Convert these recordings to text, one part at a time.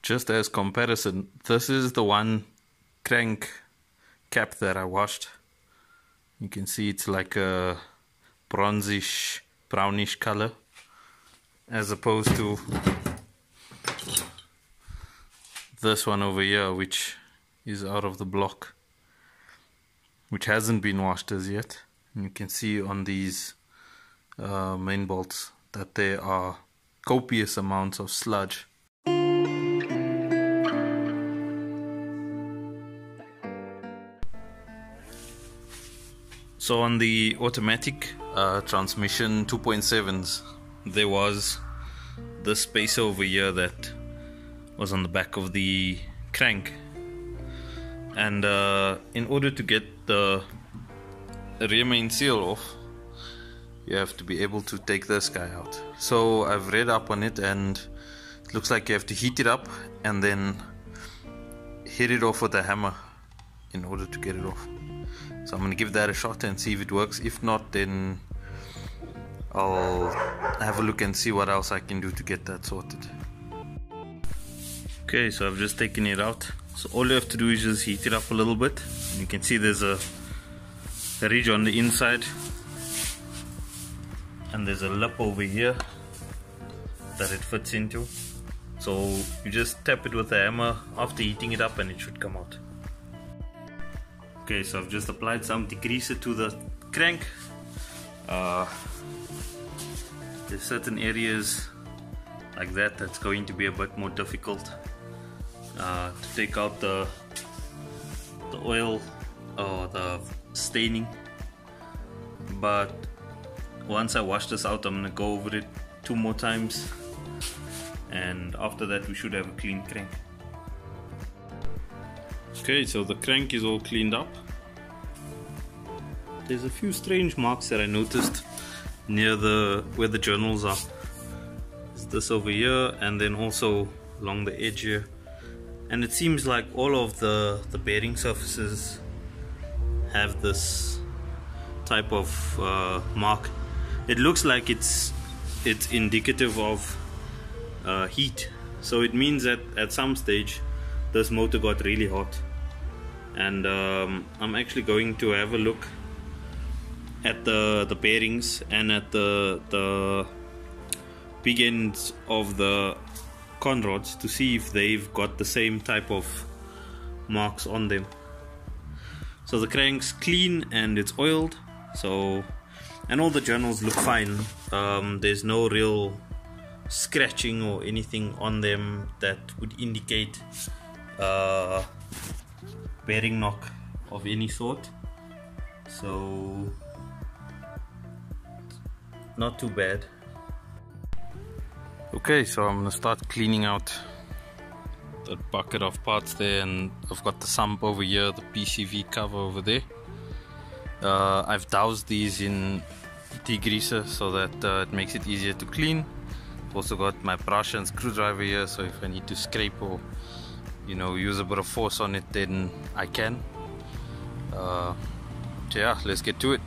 just as comparison, this is the one crank cap that I washed. You can see it's like a bronzish, brownish color, as opposed to this one over here, which is out of the block, which hasn't been washed as yet. And you can see on these main bolts that there are copious amounts of sludge. So on the automatic transmission 2.7s, there was this spacer over here that was on the back of the crank, and in order to get the rear main seal off, you have to be able to take this guy out. So I've read up on it, and it looks like you have to heat it up and then hit it off with a hammer in order to get it off. So I'm going to give that a shot and see if it works. If not, then I'll have a look and see what else I can do to get that sorted. Okay, so I've just taken it out. So all you have to do is just heat it up a little bit. And you can see there's a ridge on the inside, and there's a lip over here that it fits into. So you just tap it with a hammer after heating it up and it should come out. Okay, so I've just applied some degreaser to the crank. There's certain areas like that's going to be a bit more difficult to take out the oil or the staining, but once I wash this out, I'm gonna go over it 2 more times, and after that we should have a clean crank. Okay, so the crank is all cleaned up. There's a few strange marks that I noticed near where the journals are. There's this over here, and then also along the edge here. And it seems like all of the bearing surfaces have this type of mark. It looks like it's indicative of heat. So it means that at some stage this motor got really hot. And I'm actually going to have a look at the bearings and at the big ends of the con rods to see if they've got the same type of marks on them. So the crank's clean and it's oiled, so, and all the journals look fine. There's no real scratching or anything on them that would indicate bearing knock of any sort, so not too bad. Okay, so I'm gonna start cleaning out that bucket of parts there, and I've got the sump over here, the PCV cover over there. I've doused these in degreaser so that it makes it easier to clean. I've also got my brush and screwdriver here, so if I need to scrape or use a bit of force on it, then I can. So yeah, let's get to it.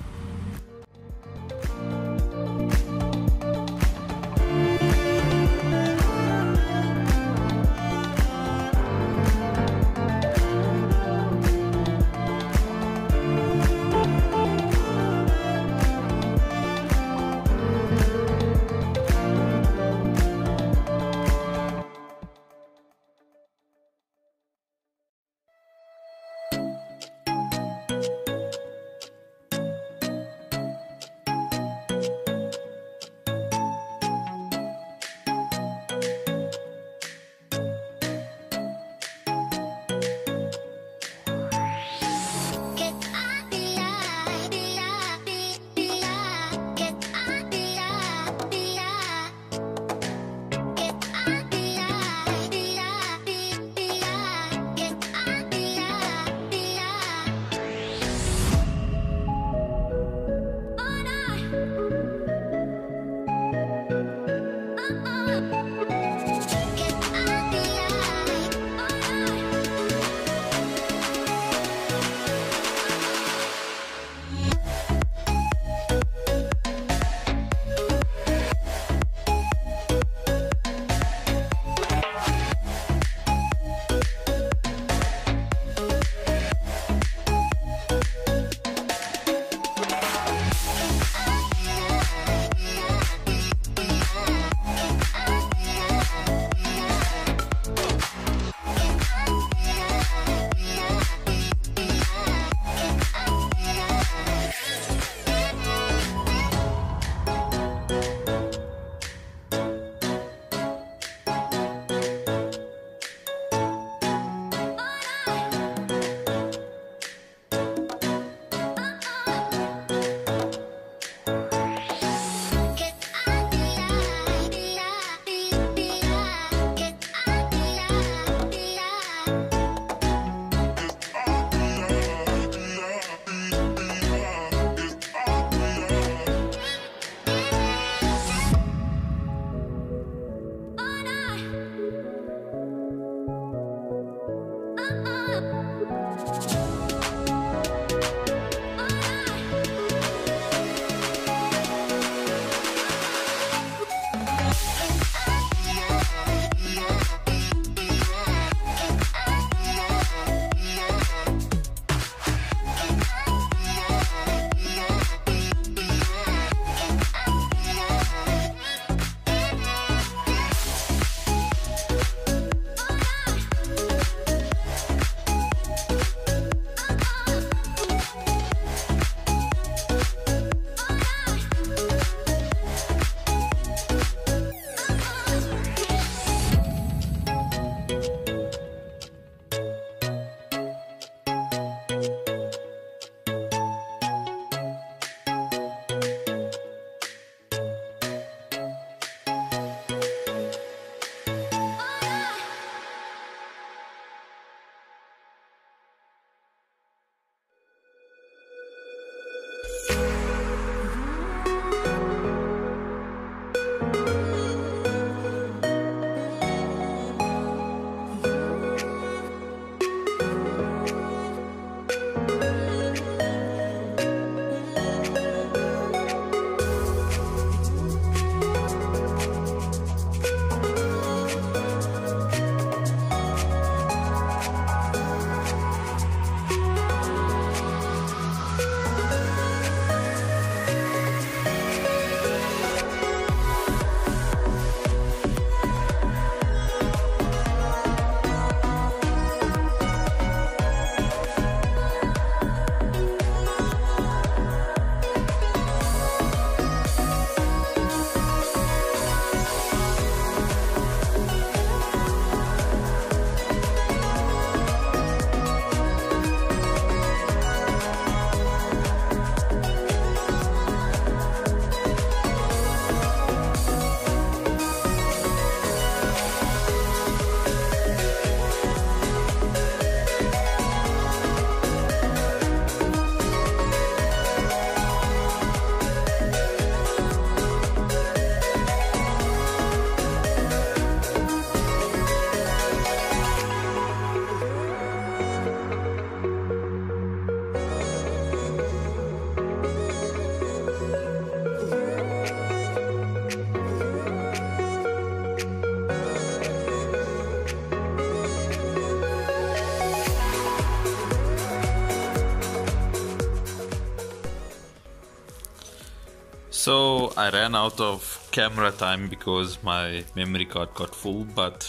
So I ran out of camera time because my memory card got full, but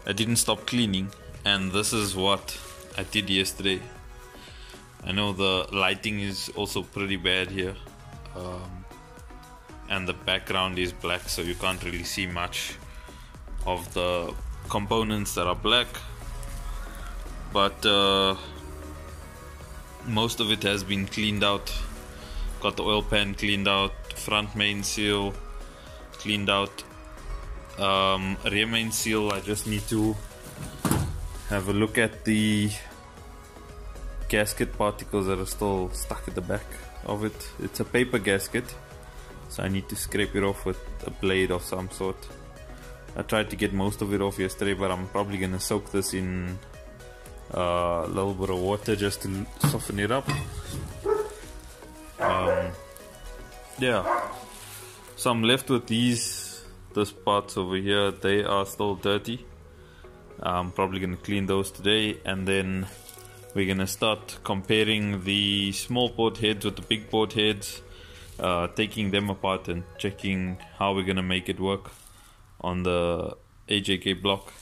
I didn't stop cleaning, and this is what I did yesterday. I know the lighting is also pretty bad here, and the background is black, so you can't really see much of the components that are black, but most of it has been cleaned out. Got the oil pan cleaned out, front main seal cleaned out, rear main seal. I just need to have a look at the gasket particles that are still stuck at the back of it. It's a paper gasket, so I need to scrape it off with a blade of some sort. I tried to get most of it off yesterday, but I'm probably gonna soak this in a little bit of water just to soften it up. Yeah, so I'm left with this parts over here. They are still dirty. I'm probably gonna clean those today, and then we're gonna start comparing the small port heads with the big port heads, taking them apart and checking how we're gonna make it work on the AJK block.